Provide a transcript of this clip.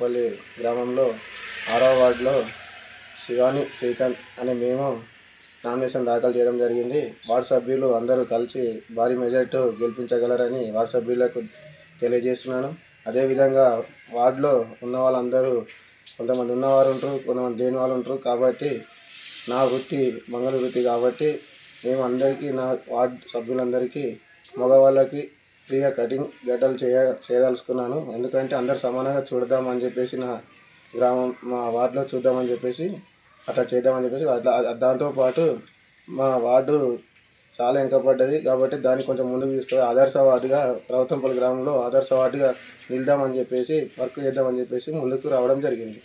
రౌతంపల్లి గ్రామంలో 6వ వార్డులో శివాని శ్రీకాంత్ అనే మేము నామినేషన్ దాఖలు చేయడం జరిగింది. వార్డు సభ్యులు అందరూ కలిసి భారీ మెజారిటీతో గెలిపించగలరని వార్డు సభ్యులకు తెలియజేస్తున్నాను. అదేవిధంగా వార్డులో ఉన్న వాళ్ళందరూ కొంతమంది ఉన్నవారు ఉంటారు, కొంతమంది లేని వాళ్ళు ఉంటారు. కాబట్టి నా వృత్తి మంగళ వృత్తి కాబట్టి మేము అందరికీ, నా వార్డు సభ్యులందరికీ మగవాళ్ళకి ఫ్రీగా కటింగ్ గడ్డలు చేయదలుచుకున్నాను. ఎందుకంటే అందరు సమానంగా చూడదామని చెప్పేసి, మా వార్డులో చూద్దామని చెప్పేసి అట్లా చేద్దామని చెప్పేసి దాంతోపాటు మా వార్డు చాలా వెనుకబడ్డది కాబట్టి దాన్ని కొంచెం ముందుకు తీసుకొని ఆదర్శ వార్డుగా రౌతంపల్లి గ్రామంలో ఆదర్శ వార్డుగా నిలుద్దామని చెప్పేసి వర్క్ చేద్దామని చెప్పేసి ముందుకు రావడం జరిగింది.